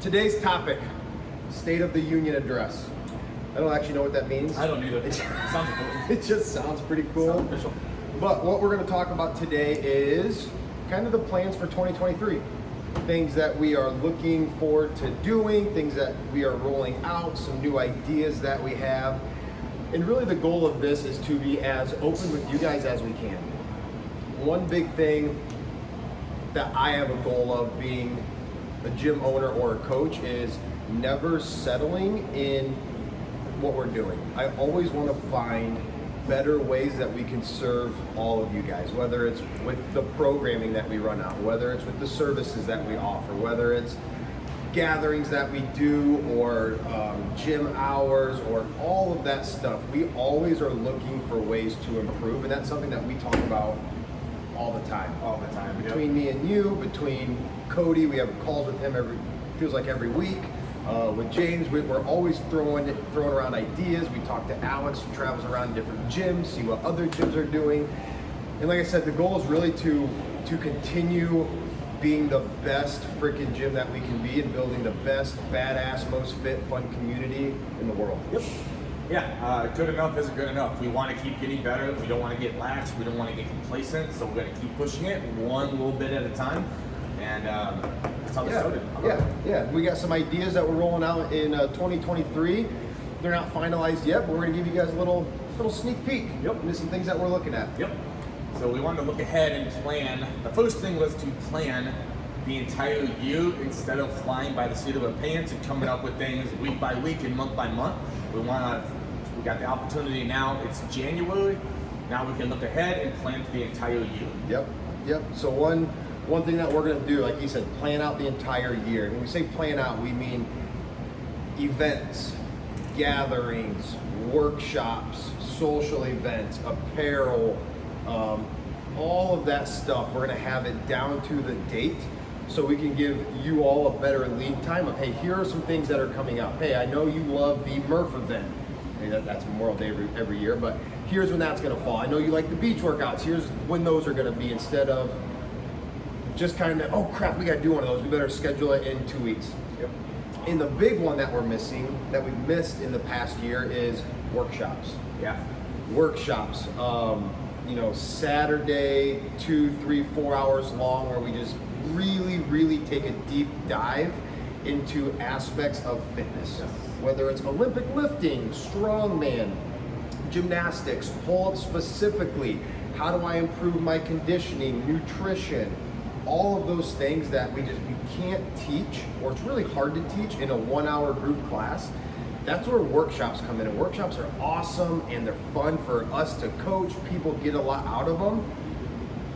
Today's topic, State of the Union Address. I don't actually know what that means. I don't either. It sounds important. It just sounds pretty cool. Sounds official. But what we're going to talk about today is kind of the plans for 2023. Things that we are looking forward to doing, things that we are rolling out, some new ideas that we have. And really the goal of this is to be as open with you guys as we can. One big thing that I have a goal of being a gym owner or a coach is never settling in what we're doing. I always want to find better ways that we can serve all of you guys, whether it's with the programming that we run out, whether it's with the services that we offer, whether it's gatherings that we do, or gym hours, or all of that stuff. We always are looking for ways to improve, and that's something that we talk about all the time. All the time. Between me and you, between Cody, we have calls with him feels like every week. With James, we're always throwing around ideas. We talk to Alex, who travels around different gyms, see what other gyms are doing. And like I said, the goal is really to continue being the best freaking gym that we can be and building the best, badass, most fit, fun community in the world. Yep. Yeah, good enough isn't good enough. We want to keep getting better. We don't want to get lax. We don't want to get complacent. So we're going to keep pushing it one little bit at a time. And that's how it started. Yeah. We got some ideas that we're rolling out in 2023. They're not finalized yet, but we're going to give you guys a little sneak peek. Yep. Into some things that we're looking at. Yep. So we wanted to look ahead and plan. The first thing was to plan the entire year instead of flying by the seat of our pants and coming up with things week by week and month by month. We got the opportunity now. It's January. Now we can look ahead and plan for the entire year. Yep. So one thing that we're going to do, like he said, plan out the entire year. When we say plan out, we mean events, gatherings, workshops, social events, apparel, all of that stuff. We're going to have it down to the date so we can give you all a better lead time of, hey, here are some things that are coming up. Hey, I know you love the Murph event. I mean, that's Memorial Day every year, but here's when that's going to fall. I know you like the beach workouts. Here's when those are going to be, instead of just kind of, oh crap, we got to do one of those. We better schedule it in 2 weeks. Yep. And the big one that we're missing, that we missed in the past year, is workshops. Yeah. Workshops. Saturday, 2, 3, 4 hours long, where we just really take a deep dive into aspects of fitness. Yes. Whether it's Olympic lifting, strongman, gymnastics, pull-ups specifically, how do I improve my conditioning, nutrition, all of those things that we can't teach, or it's really hard to teach in a 1 hour group class. That's where workshops come in, and workshops are awesome and they're fun for us to coach. People get a lot out of them,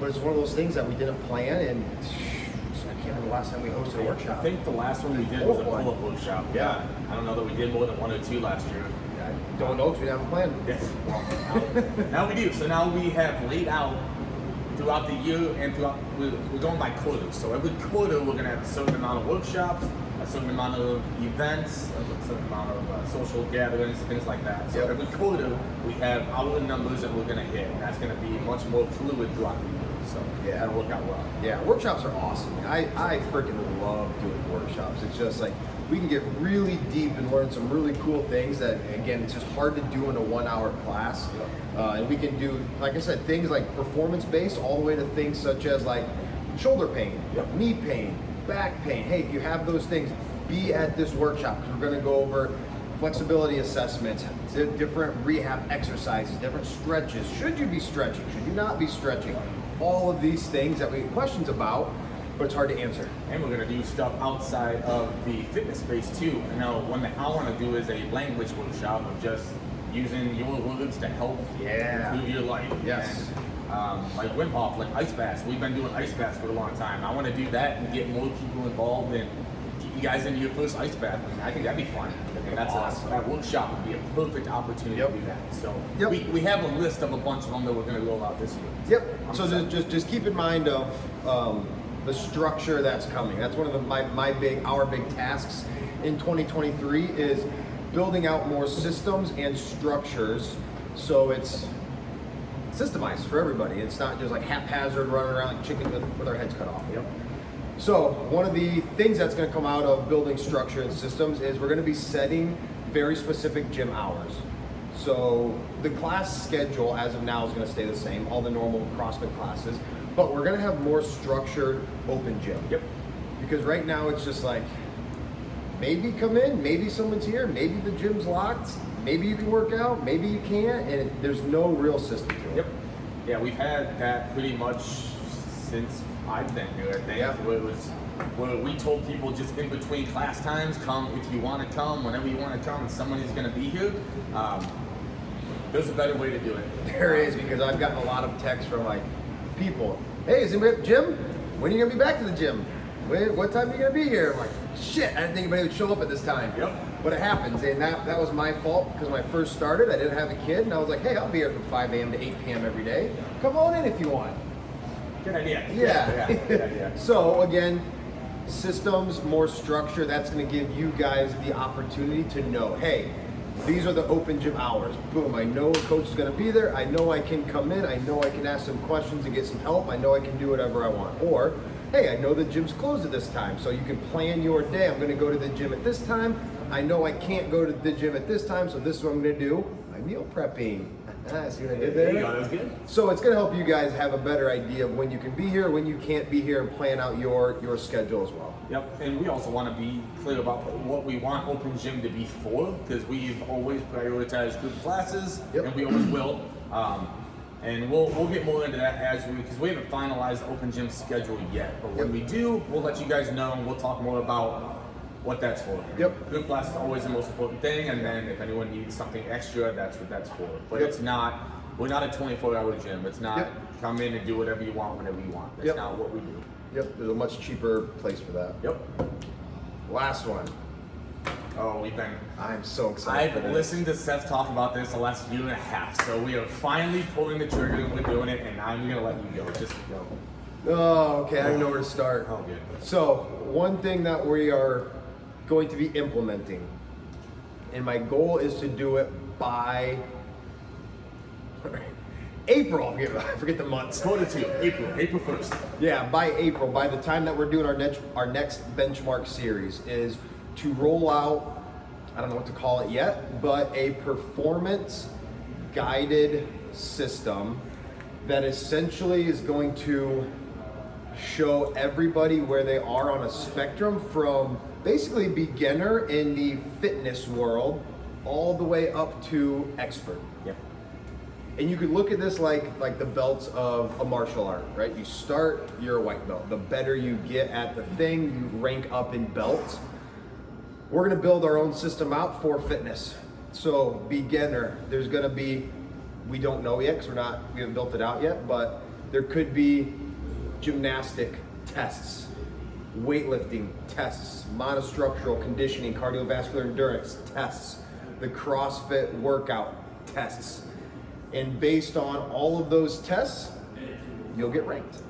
but it's one of those things that we didn't plan, and I can't remember the last time we hosted a workshop. I think the last one we did was a pull-up workshop. Yeah. I don't know that we did more than 1 or 2 last year. I don't know because we didn't have a plan. Yes. Well, now we do. So now we have laid out throughout the year, and we're going by quarters. So every quarter we're going to have a certain amount of workshops, a certain amount of events, a certain amount of social gatherings, things like that. So every quarter we have our numbers that we're going to hit, and that's going to be much more fluid throughout the year. So that'll work out well. Yeah, workshops are awesome. I freaking love doing workshops. It's just like, we can get really deep and learn some really cool things that, again, it's just hard to do in a 1 hour class. And we can do, like I said, things like performance-based, all the way to things such as like shoulder pain, knee pain, back pain. Hey, if you have those things, be at this workshop, because we're going to go over flexibility assessments, different rehab exercises, different stretches. Should you be stretching? Should you not be stretching? All of these things that we have questions about, but it's hard to answer. And we're going to do stuff outside of the fitness space too. Now, one that I want to do is a language workshop of just using your words to help improve your life. Yes. And, like Wim Hof, like ice baths. We've been doing ice baths for a long time. I want to do that and get more people involved and get you guys into your first ice bath. I think that'd be fun. And that's awesome. That workshop would be a perfect opportunity to do that. So we have a list of a bunch of them that we're going to roll out this year. Yep. So just keep in mind of the structure that's coming. That's one of our big tasks in 2023 is building out more systems and structures, so it's systemized for everybody. It's not just like haphazard running around like chickens with our heads cut off. Yep. So one of the things that's going to come out of building structure and systems is we're going to be setting very specific gym hours. So the class schedule as of now is going to stay the same, all the normal CrossFit classes, but we're going to have more structured open gym. Yep. Because right now it's just like, maybe come in, maybe someone's here, maybe the gym's locked, maybe you can work out, maybe you can't, and there's no real system to it. Yep. Yeah, we've had that pretty much since I've been here. I think where we told people just in between class times, come if you want to come, whenever you want to come, and somebody's going to be here. There's a better way to do it. There is, because I've gotten a lot of texts from like people. Hey, is anybody at the gym? When are you gonna be back to the gym? What time are you gonna be here? I'm like, shit, I didn't think anybody would show up at this time. Yep. But it happens, and that was my fault, because when I first started, I didn't have a kid, and I was like, hey, I'll be here from 5 a.m. to 8 p.m. every day. Come on in if you want. Good idea. Yeah. Good idea. So again, systems, more structure, that's gonna give you guys the opportunity to know, hey, these are the open gym hours. Boom, I know a coach is gonna be there. I know I can come in. I know I can ask some questions and get some help. I know I can do whatever I want. Or, hey, I know the gym's closed at this time, so you can plan your day. I'm gonna go to the gym at this time. I know I can't go to the gym at this time, so this is what I'm gonna do. My meal prepping. See what I did there? There you go, that's good. So it's gonna help you guys have a better idea of when you can be here, when you can't be here, and plan out your schedule as well. Yep, and we also want to be clear about what we want open gym to be for, because we've always prioritized group classes, and we always will. And we'll get more into that because we haven't finalized the open gym schedule yet. But when we do, we'll let you guys know, and we'll talk more about what that's for. Yep. Group class is always the most important thing, and then if anyone needs something extra, that's what that's for. But it's not. We're not a 24-hour gym. It's not come in and do whatever you want whenever you want. That's not what we do. Yep, there's a much cheaper place for that. Yep. Last one. Oh, I'm so excited. I've listened to Seth talk about this the last year and a half, so we are finally pulling the trigger and we're doing it, and I'm gonna let you go. Just go. Oh, okay. I don't know where to start. Oh, good. So, one thing that we are going to be implementing, and my goal is to do it by April. I forget the months. Quarter 2, April 1st. Yeah, by April, by the time that we're doing our next benchmark series, is to roll out, I don't know what to call it yet, but a performance guided system that essentially is going to show everybody where they are on a spectrum from basically beginner in the fitness world all the way up to expert. Yep. And you could look at this like the belts of a martial art, right? You start, you're a white belt. The better you get at the thing, you rank up in belts. We're gonna build our own system out for fitness. So beginner, there's gonna be, we don't know yet because we haven't built it out yet, but there could be gymnastic tests, weightlifting tests, monostructural conditioning, cardiovascular endurance tests, the CrossFit workout tests. And based on all of those tests, you'll get ranked.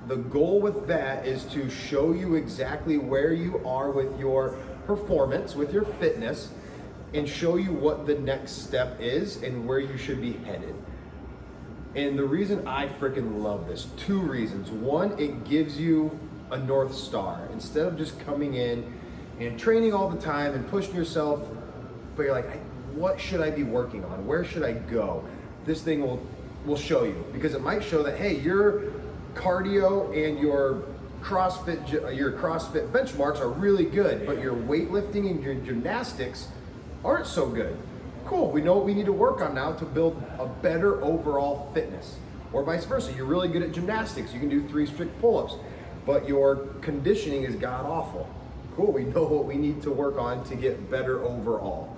The goal with that is to show you exactly where you are with your performance, with your fitness, and show you what the next step is and where you should be headed. And the reason I freaking love this, 2 reasons. One, it gives you a North Star. Instead of just coming in and training all the time and pushing yourself, but you're like, what should I be working on? Where should I go? This thing will show you, because it might show that, hey, your cardio and your CrossFit benchmarks are really good, but your weightlifting and your gymnastics aren't so good. Cool, we know what we need to work on now to build a better overall fitness. Or vice versa, you're really good at gymnastics, you can do 3 strict pull-ups, but your conditioning is god awful. Cool, we know what we need to work on to get better overall.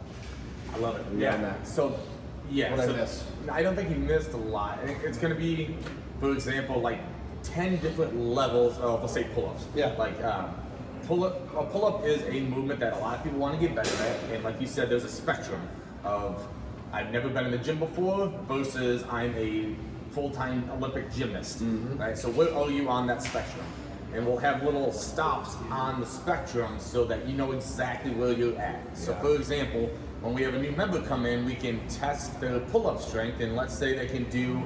I love it. Yeah. So, yeah. What I miss? I don't think you missed a lot. It's going to be, for example, like 10 different levels of, let's say, pull-ups. Yeah. Like, a pull-up is a movement that a lot of people want to get better at. And like you said, there's a spectrum of, I've never been in the gym before versus I'm a full-time Olympic gymnast. Right? So where are you on that spectrum? And we'll have little stops on the spectrum so that you know exactly where you're at. So for example, when we have a new member come in, we can test their pull-up strength, and let's say they can do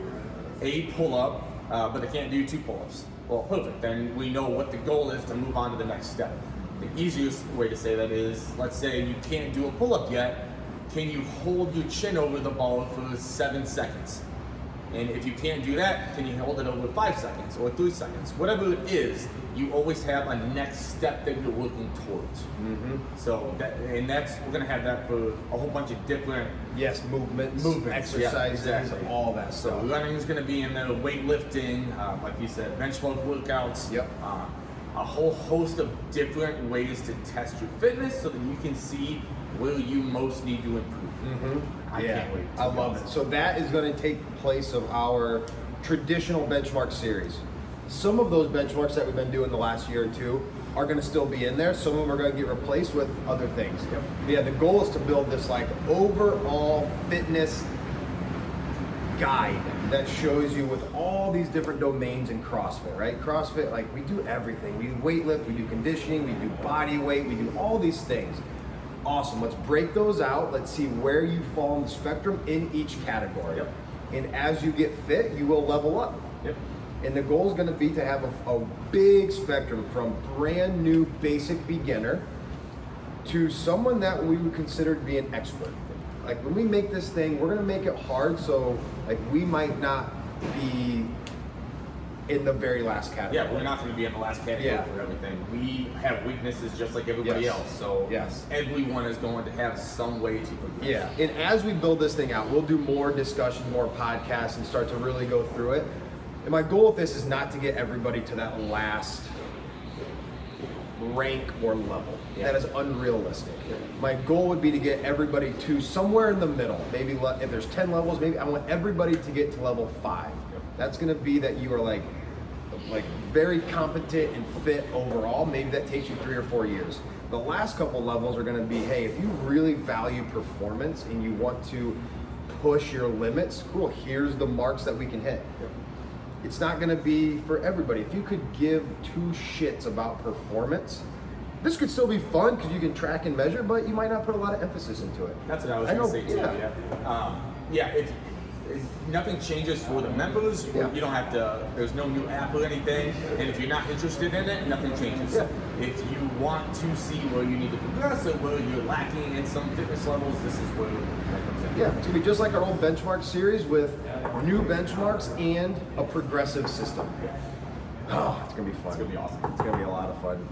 a pull-up, but they can't do 2 pull-ups. Well, perfect. Then we know what the goal is to move on to the next step. The easiest way to say that is, let's say you can't do a pull-up yet. Can you hold your chin over the ball for 7 seconds? And if you can't do that, can you hold it over 5 seconds or 3 seconds? Whatever it is, you always have a next step that you're working towards. So we're gonna have that for a whole bunch of different movements, exercises, yeah, exactly. All that So stuff. running is gonna be in there, weightlifting, like you said, bench work workouts. Yep. A whole host of different ways to test your fitness so that you can see where you most need to improve. I can't wait. I love it. So that is going to take place of our traditional benchmark series. Some of those benchmarks that we've been doing the last year or two are going to still be in there. Some of them are going to get replaced with other things. Yeah, the goal is to build this like overall fitness guide that shows you with all these different domains in CrossFit, right? CrossFit, like we do everything. We do weightlift, we do conditioning, we do body weight, we do all these things. Awesome, let's break those out. Let's see where you fall on the spectrum in each category. And as you get fit, you will level up. And the goal is gonna be to have a big spectrum from brand new basic beginner to someone that we would consider to be an expert. Like when we make this thing, we're gonna make it hard, so like we might not be in the very last category. Yeah, we're not going to be in the last category for everything. We have weaknesses just like everybody else. So everyone is going to have some way to progress. Yeah, and as we build this thing out, we'll do more discussion, more podcasts, and start to really go through it. And my goal with this is not to get everybody to that last rank or level. That is unrealistic. My goal would be to get everybody to somewhere in the middle. Maybe if there's 10 levels, maybe I want everybody to get to level 5. That's going to be that you are like very competent and fit overall. Maybe that takes you 3 or 4 years. The last couple levels are going to be, hey, if you really value performance and you want to push your limits, cool, here's the marks that we can hit. It's not going to be for everybody. If you could give 2 shits about performance, this could still be fun because you can track and measure, but you might not put a lot of emphasis into it. That's what I was going to say too. Nothing changes for the members. You don't have to, there's no new app or anything. And if you're not interested in it, nothing changes. If you want to see where you need to progress or where you're lacking in some fitness levels, this is where that comes in. Yeah, it's gonna be just like our old benchmark series with new benchmarks and a progressive system. Oh, it's gonna be fun. It's gonna be awesome. It's gonna be a lot of fun.